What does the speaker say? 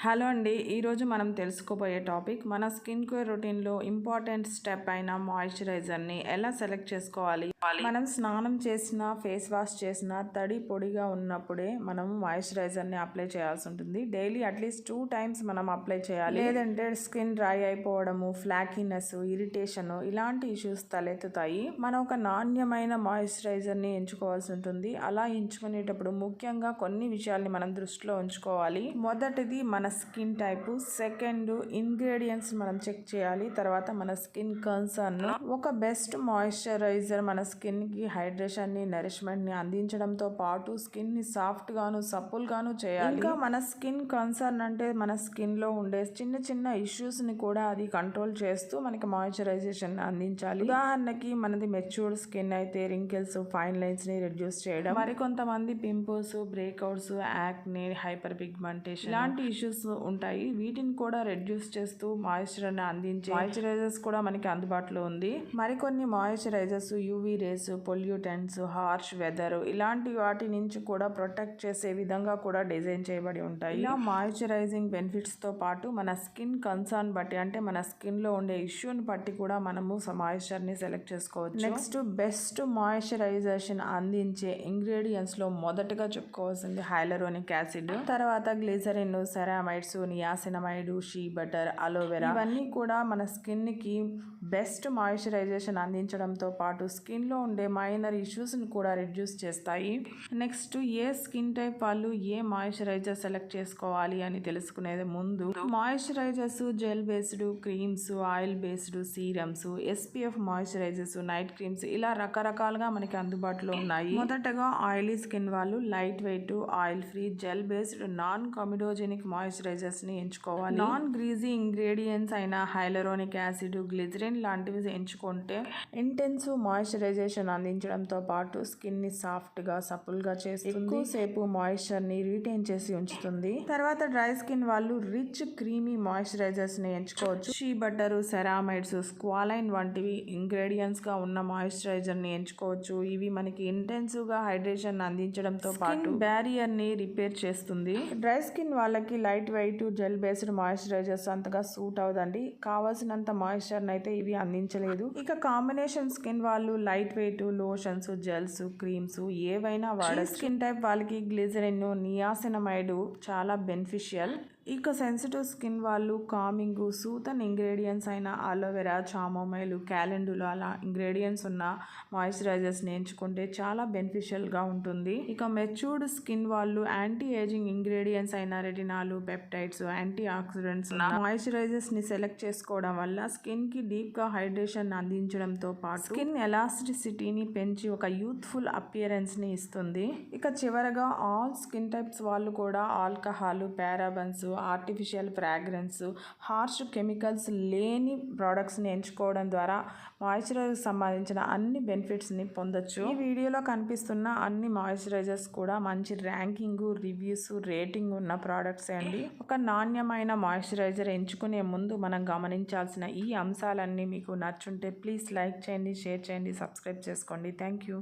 Hello అండి, ఈరోజు మనం తెలుసుకోబోయే టాపిక్ మన స్కిన్ కేర్ రొటీన్లో ఇంపార్టెంట్ స్టెప్ అయిన మాయిశ్చరైజర్ని ఎలా సెలెక్ట్ చేసుకోవాలి. మనం స్నానం చేసిన ఫేస్ వాష్ చేసిన తడి పొడిగా ఉన్నప్పుడే మనం మాయిశ్చరైజర్ని అప్లై చేయాల్సి ఉంటుంది. డైలీ అట్లీస్ట్ 2 times మనం అప్లై చేయాలి. లేదంటే స్కిన్ డ్రై అయిపోవడము, ఫ్లాకీనెస్, ఇరిటేషన్ ఇలాంటి ఇష్యూస్ తలెత్తుతాయి. మనం ఒక నాణ్యమైన మాయిశ్చరైజర్ని ఎంచుకోవాల్సి ఉంటుంది. అలా ఎంచుకునేటప్పుడు ముఖ్యంగా కొన్ని విషయాల్ని మనం దృష్టిలో ఉంచుకోవాలి. మొదటిది మన స్కిన్ టైపు, సెకండ్ ఇంగ్రీడియంట్స్ మనం చెక్ చేయాలి, తర్వాత మన స్కిన్ కన్సర్న్. ఒక బెస్ట్ మాయిశ్చరైజర్ మన స్కిన్ కి హైడ్రేషన్ ని, నరిష్మెంట్ ని అందించడంతో పాటు స్కిన్ ని సాఫ్ట్ గాను, సప్పుల్ గాను చేయాలి. ఇంకా మన స్కిన్ కన్సర్న్ అంటే మన స్కిన్ లో ఉండే చిన్న చిన్న ఇష్యూస్ ని కూడా అది కంట్రోల్ చేస్తూ మనకి మాయిశ్చరైజేషన్ అందించాలి. ఉదాహరణకి మనది మెచ్యూర్డ్ స్కిన్ అయితే రింకిల్స్, ఫైన్ లైన్స్ ని రెడ్యూస్ చేయడం, మరికొంతమంది pimples, breakouts, acne, hyper pigmentation ఇలాంటి ఇష్యూస్ ఉంటాయి. వీటిని కూడా రెడ్యూస్ చేస్తూ మాయిశ్చరైజర్ అందించే మాయిశ్చరైజర్స్ కూడా మనకి అందుబాటులో ఉంది. మరికొన్ని moisturizers UV rays, pollutants, harsh weather ఇలాంటి వాటి నుంచి కూడా ప్రొటెక్ట్ చేసే విధంగా కూడా డిజైన్ చేయబడి ఉంటాయి. ఇలా మాయిశ్చరైజింగ్ బెనిఫిట్స్ తో పాటు మన స్కిన్ కన్సర్న్ బట్టి, అంటే మన స్కిన్ లో ఉండే ఇష్యూని బట్టి కూడా మనము మాయిశ్చర్ ని సెలెక్ట్ చేసుకోవచ్చు. నెక్స్ట్ బెస్ట్ మాయిశ్చరైజేషన్ అందించే ఇంగ్రీడియంట్స్ లో మొదటగా చెప్పుకోవాల్సింది హైలరోనిక్ యాసిడ్, తర్వాత glycerin, ceramides, niacinamide, shea butter, aloe vera ఇవన్నీ కూడా మన స్కిన్ కి బెస్ట్ మాయిశ్చరైజేషన్ అందించడంతో పాటు స్కిన్ లో ఉండే మైనర్ ఇష్యూస్ ని కూడా రిడ్యూస్ చేస్తాయి. నెక్స్ట్ ఏ స్కిన్ టైప్ వాళ్ళు ఏ మాయిశ్చరైజర్ సెలెక్ట్ చేసుకోవాలి అని తెలుసుకునేది ముందు moisturisers gel based, creams, oil based, serums, SPF moisturisers, night creams ఇలా రకరకాలుగా మనకి అందుబాటులో ఉన్నాయి. మొదటగా ఆయిలీ స్కిన్ వాళ్ళు light weight, oil free, gel based, non comedogenic moisturisers ని ఎంచుకోవాలి. నాన్ గ్రీజీ ఇంగ్రీడియంట్స్ అయిన హైలరోనిక్ యాసిడ్, గ్లిజరిన్ లాంటివి ఎంచుకుంటే ఇంటెన్సివ్ మాయిశ్చరైజేషన్ అందించడంతో పాటు స్కిన్ ని సాఫ్ట్ గా, సపుల్ గా చేస్తుంది. ఎక్కువసేపు మాయిశ్చర్ ని రిటైన్ చేసి ఉంచుతుంది. తర్వాత డ్రై స్కిన్ వాళ్ళు రిచ్ క్రీమీ మాయిశ్చరైజర్స్ ని ఎంచుకోవచ్చు. షీ బటర్, సెరామైడ్స్, స్క్వాలైన్ వంటివి ఇంగ్రీడియంట్స్ గా ఉన్న మాయిశ్చరైజర్ ని ఎంచుకోవచ్చు. ఇవి మనకి ఇంటెన్సివ్ గా హైడ్రేషన్ అందించడంతో పాటు బ్యారియర్ ని రిపేర్ చేస్తుంది. డ్రై స్కిన్ వాళ్ళకి lightweight, gel based moisturizers అంతగా సూట్ అవుదండి. కావాల్సినంత మాయిశ్చర్ అయితే ఇవి అందించలేదు. ఇక కాంబినేషన్ స్కిన్ వాళ్ళు light weight lotions, gels, creams ఏవైనా వాడచ్చు. స్కిన్ టైప్ వాళ్ళకి గ్లిజరిన్, నియాసినమైడ్ చాలా బెనిఫిషియల్. ఇక సెన్సిటివ్ స్కిన్ వాళ్ళు కామింగ్, సూతన్ ఇంగ్రీడియంట్స్ అయిన అలోవెరా, చామోమైల్, క్యాలెండులా అలా ఇంగ్రీడియంట్స్ ఉన్న మాయిశ్చరైజర్స్ ని ఎంచుకుంటే చాలా బెనిఫిషియల్ గా ఉంటుంది. ఇక మెచ్యూర్డ్ స్కిన్ వాళ్ళు యాంటీ ఏజింగ్ ఇంగ్రీడియంట్స్ అయిన రెటినాలు, పెప్టైడ్స్, యాంటీ ఆక్సిడెంట్స్ ఉన్న మాయిశ్చరైజర్స్ ని సెలెక్ట్ చేసుకోవడం వల్ల స్కిన్ కి డీప్ గా హైడ్రేషన్ అందించడంతో పాటు స్కిన్ ఎలాస్టిసిటీని పెంచి ఒక యూత్ఫుల్ అపియరెన్స్ ని ఇస్తుంది. ఇక చివరగా ఆల్ స్కిన్ టైప్స్ వాళ్ళు కూడా alcohol, parabens, artificial fragrance, harsh chemicals లేని ప్రోడక్ట్స్ని ఎంచుకోవడం ద్వారా మాయిశ్చరైజర్ సంబంధించిన అన్ని బెనిఫిట్స్ని పొందొచ్చు. ఈ వీడియోలో కనిపిస్తున్న అన్ని మాయిశ్చరైజర్స్ కూడా మంచి ర్యాంకింగ్, రివ్యూస్, రేటింగ్ ఉన్న ప్రోడక్ట్స్ అండి. ఒక నాణ్యమైన మాయిశ్చరైజర్ ఎంచుకునే ముందు మనం గమనించాల్సిన ఈ అంశాలన్నీ మీకు నచ్చుంటే ప్లీజ్ లైక్ చేయండి, షేర్ చేయండి, సబ్స్క్రైబ్ చేసుకోండి. Thank you.